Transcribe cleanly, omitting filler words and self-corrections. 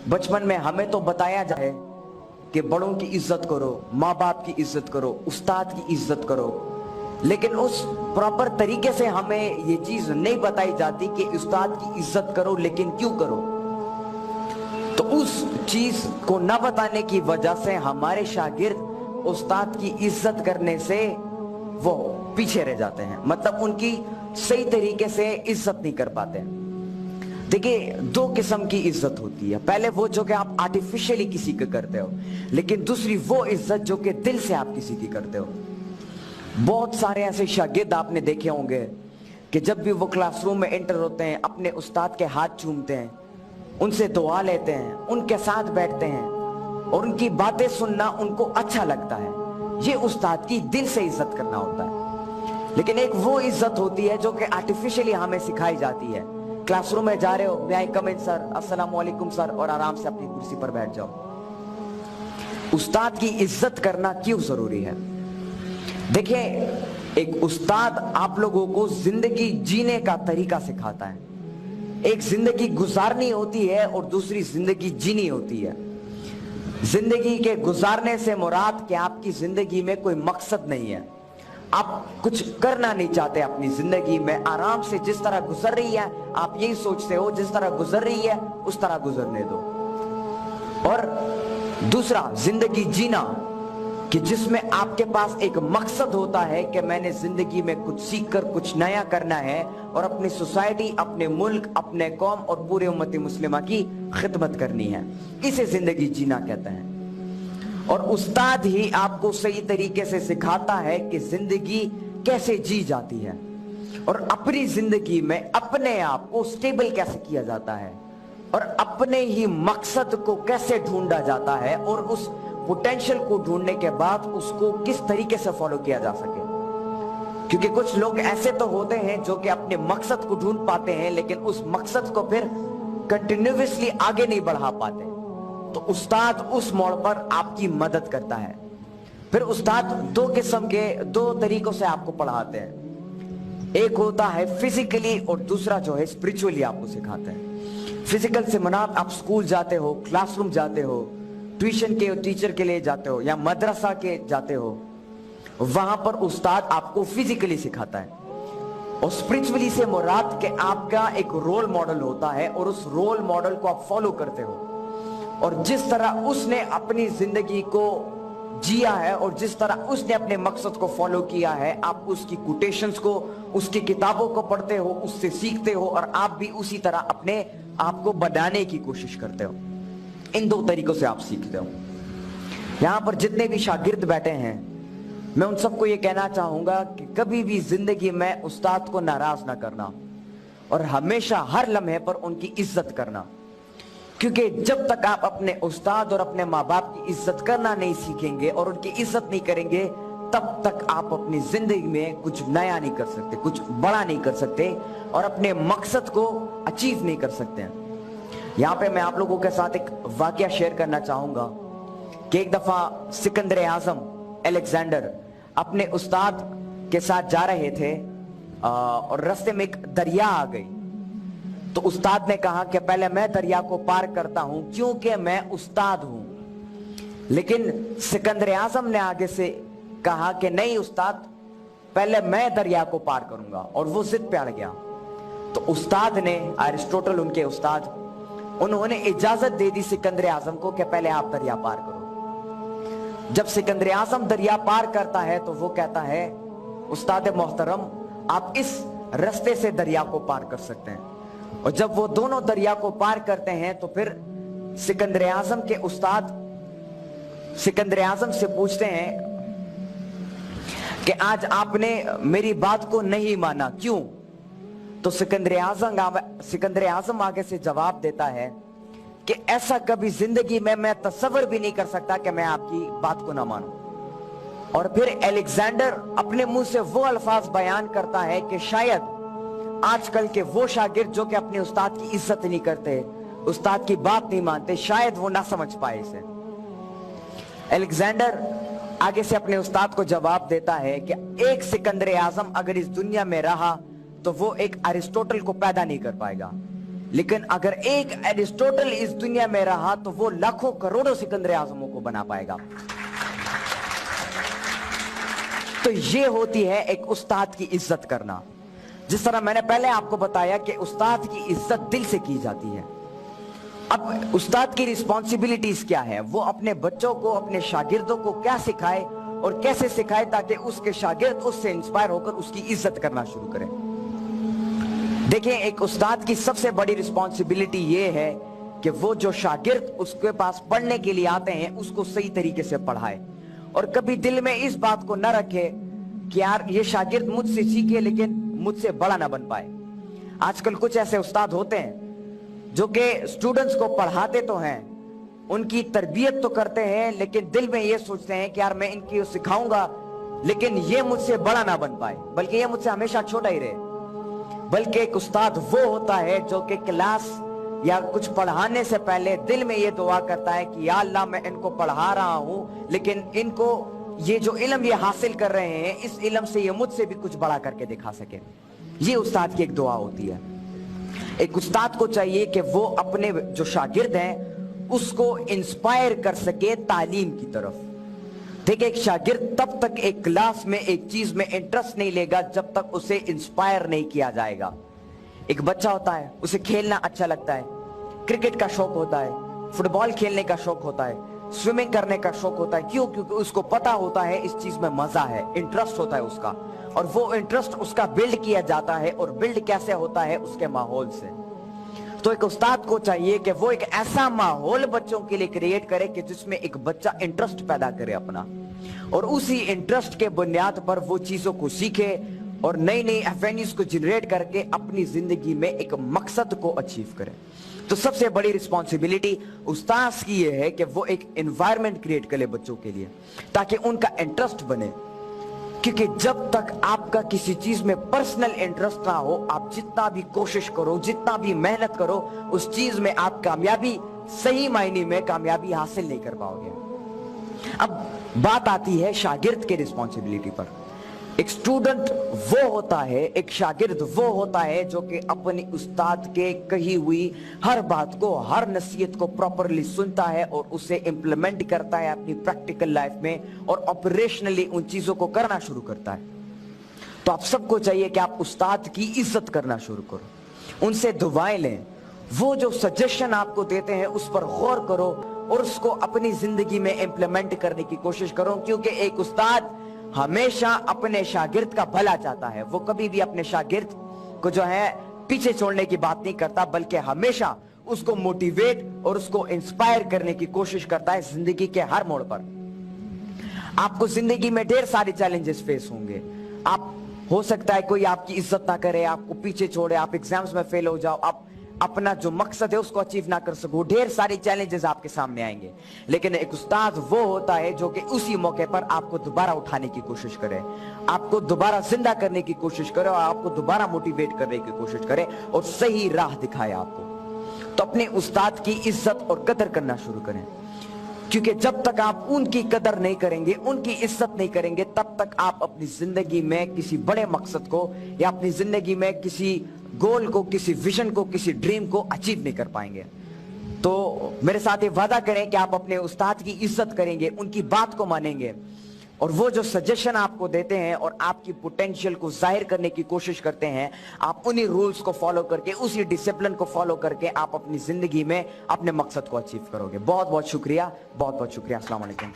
बचपन में हमें तो बताया जाए कि बड़ों की इज्जत करो, माँ बाप की इज्जत करो, उस्ताद की इज्जत करो, लेकिन उस प्रॉपर तरीके से हमें ये चीज नहीं बताई जाती कि उस्ताद की इज्जत करो, लेकिन क्यों करो। तो उस चीज को न बताने की वजह से हमारे शागिर्द उस्ताद की इज्जत करने से वो पीछे रह जाते हैं, मतलब उनकी सही तरीके से इज्जत नहीं कर पाते। देखिए, दो किस्म की इज्जत होती है। पहले वो जो कि आप आर्टिफिशियली किसी को करते हो, लेकिन दूसरी वो इज्जत जो कि दिल से आप किसी की करते हो। बहुत सारे ऐसे शागिर्द आपने देखे होंगे कि जब भी वो क्लासरूम में एंटर होते हैं, अपने उस्ताद के हाथ चूमते हैं, उनसे दुआ लेते हैं, उनके साथ बैठते हैं और उनकी बातें सुनना उनको अच्छा लगता है। ये उस्ताद की दिल से इज्जत करना होता है। लेकिन एक वो इज्जत होती है जो कि आर्टिफिशियली हमें सिखाई जाती है। क्लासरूम में जा रहे हो, मे आई कम इन सर, अस्सलाम वालेकुम सर, और आराम से अपनी कुर्सी पर बैठ जाओ। उस्ताद की इज्जत करना क्यों जरूरी है? देखिए, एक उस्ताद आप लोगों को जिंदगी जीने का तरीका सिखाता है। एक जिंदगी गुजारनी होती है और दूसरी जिंदगी जीनी होती है। जिंदगी के गुजारने से मुराद कि आपकी जिंदगी में कोई मकसद नहीं है, आप कुछ करना नहीं चाहते अपनी जिंदगी में, आराम से जिस तरह गुजर रही है आप यही सोचते हो जिस तरह गुजर रही है उस तरह गुजरने दो। और दूसरा जिंदगी जीना कि जिसमें आपके पास एक मकसद होता है कि मैंने जिंदगी में कुछ सीखकर कुछ नया करना है और अपनी सोसाइटी, अपने मुल्क, अपने कौम और पूरे उम्मत मुस्लिमा की खिदमत करनी है। इसे जिंदगी जीना कहते हैं। और उस्ताद ही आपको सही तरीके से सिखाता है कि जिंदगी कैसे जी जाती है और अपनी जिंदगी में अपने आप को स्टेबल कैसे किया जाता है और अपने ही मकसद को कैसे ढूंढा जाता है और उस पोटेंशियल को ढूंढने के बाद उसको किस तरीके से फॉलो किया जा सके। क्योंकि कुछ लोग ऐसे तो होते हैं जो कि अपने मकसद को ढूंढ पाते हैं लेकिन उस मकसद को फिर कंटिन्यूअसली आगे नहीं बढ़ा पाते। तो उस्ताद उस मोड़ पर आपकी मदद करता है। फिर उस्ताद दो किस्म के, दो तरीकों से आपको पढ़ाते हैं। एक होता है फिजिकली और दूसरा जो है स्पिरिचुअली आपको सिखाते हैं। फिजिकल से मुराद आप स्कूल जाते हो, क्लासरूम जाते हो, ट्यूशन के टीचर के लिए जाते हो या मदरसा के जाते हो, वहां पर उस्ताद आपको फिजिकली सिखाता है। और स्पिरिचुअली से मुराद कि आपका एक रोल मॉडल होता है और उस रोल मॉडल को आप फॉलो करते हो और जिस तरह उसने अपनी जिंदगी को जिया है और जिस तरह उसने अपने मकसद को फॉलो किया है, आप उसकी कोटेशंस को, उसकी किताबों को पढ़ते हो, उससे सीखते हो और आप भी उसी तरह अपने आप को बनाने की कोशिश करते हो। इन दो तरीकों से आप सीखते हो। यहां पर जितने भी शागिर्द बैठे हैं, मैं उन सबको ये कहना चाहूंगा कि कभी भी जिंदगी में उस्ताद को नाराज ना करना और हमेशा हर लम्हे पर उनकी इज्जत करना। क्योंकि जब तक आप अपने उस्ताद और अपने माँ बाप की इज्जत करना नहीं सीखेंगे और उनकी इज्जत नहीं करेंगे, तब तक आप अपनी जिंदगी में कुछ नया नहीं कर सकते, कुछ बड़ा नहीं कर सकते और अपने मकसद को अचीव नहीं कर सकते हैं। यहाँ पे मैं आप लोगों के साथ एक वाकया शेयर करना चाहूंगा कि एक दफा सिकंदर आजम अलेक्जेंडर अपने उस्ताद के साथ जा रहे थे और रास्ते में एक दरिया आ गई। तो उस्ताद ने कहा कि पहले मैं दरिया को पार करता हूं क्योंकि मैं उस्ताद हूं। लेकिन सिकंदर आजम ने आगे से कहा कि नहीं उस्ताद, पहले मैं दरिया को पार करूंगा, और वो जिद पे अड़ गया। तो उस्ताद ने, अरिस्टोटल उनके उस्ताद, उन्होंने इजाजत दे दी सिकंदर आजम को कि पहले आप दरिया पार करो। जब सिकंदर आजम दरिया पार करता है तो वो कहता है, उस्ताद मोहतरम आप इस रास्ते से दरिया को पार कर सकते हैं। और जब वो दोनों दरिया को पार करते हैं तो फिर सिकंदर आजम के उस्ताद सिकंदर आजम से पूछते हैं कि आज आपने मेरी बात को नहीं माना, क्यों? तो सिकंदर आजम आगे से जवाब देता है कि ऐसा कभी जिंदगी में मैं तसव्वुर भी नहीं कर सकता कि मैं आपकी बात को ना मानूं। और फिर अलेक्जेंडर अपने मुंह से वो अल्फाज बयान करता है कि शायद आजकल के वो शागिर्द जो कि अपने उस्ताद की इज्जत नहीं करते, उस्ताद की बात नहीं मानते, शायद वो ना समझ पाए इसे। अलेक्जेंडर आगे से अपने उस्ताद को जवाब देता है कि एक सिकंदर आजम अगर इस दुनिया में रहा तो वो एक अरिस्टोटल को पैदा नहीं कर पाएगा। लेकिन अगर एक एरिस्टोटल इस दुनिया में रहा तो वो लाखों करोड़ों सिकंदर आजमों को बना पाएगा। तो ये होती है एक उस्ताद की इज्जत करना। जिस तरह मैंने पहले आपको बताया कि उस्ताद की इज्जत दिल से की जाती है। अब उस्ताद की रिस्पॉन्सिबिलिटीज क्या है, वो अपने बच्चों को, अपने शागिर्दों को क्या सिखाए और कैसे सिखाए ताकि उसके शागिर्द उससे इंस्पायर होकर उसकी इज्जत करना शुरू करें। देखिए, एक उस्ताद की सबसे बड़ी रिस्पॉन्सिबिलिटी ये है कि वो जो शागिर्द उसके पास पढ़ने के लिए आते हैं उसको सही तरीके से पढ़ाए और कभी दिल में इस बात को न रखे कि यार ये शागिर्द मुझसे सीखे लेकिन मुझसे बड़ा ना बन पाए। आजकल कुछ ऐसे उस्ताद होते हैं जो कि स्टूडेंट्स को पढ़ाते तो हैं, उनकी तरबियत तो करते हैं, लेकिन दिल में ये सोचते हैं कि यार मैं इनकी सिखाऊंगा लेकिन ये मुझसे बड़ा ना बन पाए, बल्कि ये मुझसे हमेशा छोटा ही रहे। बल्कि एक उस्ताद वो होता है जो कि क्लास या कुछ पढ़ाने से पहले दिल में ये दुआ करता है कि या अल्लाह मैं इनको पढ़ा रहा हूं लेकिन इनको ये जो इल्म ये हासिल कर रहे हैं इस इल्म से ये मुझसे भी कुछ बड़ा करके दिखा सके। ये उस्ताद की एक दुआ होती है। एक उस्ताद को चाहिए कि वो अपने जो शागिर्द हैं उसको इंस्पायर कर सके तालीम की तरफ। देखिए, एक शागिर्द तब तक एक क्लास में एक चीज में इंटरेस्ट नहीं लेगा जब तक उसे इंस्पायर नहीं किया जाएगा। एक बच्चा होता है, उसे खेलना अच्छा लगता है, क्रिकेट का शौक होता है, फुटबॉल खेलने का शौक होता है, स्विमिंग करने का शौक होता है। क्यों? क्योंकि उसको पता होता है इस चीज में मजा है, इंटरेस्ट होता है उसका, और वो इंटरेस्ट उसका बिल्ड किया जाता है। और बिल्ड कैसे होता है? उसके माहौल से। तो एक उस्ताद को चाहिए कि वो एक ऐसा माहौल बच्चों के लिए क्रिएट करे कि जिसमें एक बच्चा इंटरेस्ट पैदा करे अपना, और उसी इंटरेस्ट के बुनियाद पर वो चीजों को सीखे और नई नई एवेन्यूज को जनरेट करके अपनी जिंदगी में एक मकसद को अचीव करे। तो सबसे बड़ी रिस्पॉन्सिबिलिटी उस्ताद की ये है कि वो एक एनवायरनमेंट क्रिएट करे बच्चों के लिए ताकि उनका इंटरेस्ट बने। क्योंकि जब तक आपका किसी चीज में पर्सनल इंटरेस्ट ना हो, आप जितना भी कोशिश करो, जितना भी मेहनत करो, उस चीज में आप कामयाबी, सही मायने में कामयाबी हासिल नहीं कर पाओगे। अब बात आती है शागिर्द के रिस्पॉन्सिबिलिटी पर। एक स्टूडेंट वो होता है, एक शागिर्द वो होता है जो कि अपनी उस्ताद के कही हुई हर बात को, हर नसीहत को प्रॉपरली सुनता है और उसे इंप्लीमेंट करता है अपनी प्रैक्टिकल लाइफ में और ऑपरेशनली उन चीजों को करना शुरू करता है। तो आप सबको चाहिए कि आप उस्ताद की इज्जत करना शुरू करो, उनसे दुआएं लें, वो जो सजेशन आपको देते हैं उस पर गौर करो और उसको अपनी जिंदगी में इंप्लीमेंट करने की कोशिश करो। क्योंकि एक उस्ताद हमेशा अपने शागिर्द का भला चाहता है, वो कभी भी अपने शागिर्द को जो है पीछे छोड़ने की बात नहीं करता, बल्कि हमेशा उसको मोटिवेट और उसको इंस्पायर करने की कोशिश करता है जिंदगी के हर मोड़ पर। आपको जिंदगी में ढेर सारे चैलेंजेस फेस होंगे। आप हो सकता है कोई आपकी इज्जत ना करे, आपको पीछे छोड़े, आप एग्जाम्स में फेल हो जाओ, आप अपना जो मकसद है उसको अचीव ना कर सको, ढेर सारे चैलेंजेस आपके सामने आएंगे। लेकिन एक उस्ताद वो होता है जो कि उसी मौके पर आपको दोबारा उठाने की कोशिश करे, आपको दोबारा जिंदा करने की कोशिश करे और आपको दोबारा मोटिवेट करने की कोशिश करे और सही राह दिखाए आपको। तो अपने उस्ताद की इज्जत और कदर करना शुरू करें, क्योंकि जब तक आप उनकी कदर नहीं करेंगे, उनकी इज्जत नहीं करेंगे, तब तक आप अपनी जिंदगी में किसी बड़े मकसद को या अपनी जिंदगी में किसी गोल को, किसी विजन को, किसी ड्रीम को अचीव नहीं कर पाएंगे। तो मेरे साथ ये वादा करें कि आप अपने उस्ताद की इज्जत करेंगे, उनकी बात को मानेंगे और वो जो सजेशन आपको देते हैं और आपकी पोटेंशियल को जाहिर करने की कोशिश करते हैं, आप उन्हीं रूल्स को फॉलो करके, उसी डिसिप्लिन को फॉलो करके आप अपनी जिंदगी में अपने मकसद को अचीव करोगे। बहुत बहुत शुक्रिया, बहुत बहुत शुक्रिया। अस्सलाम वालेकुम।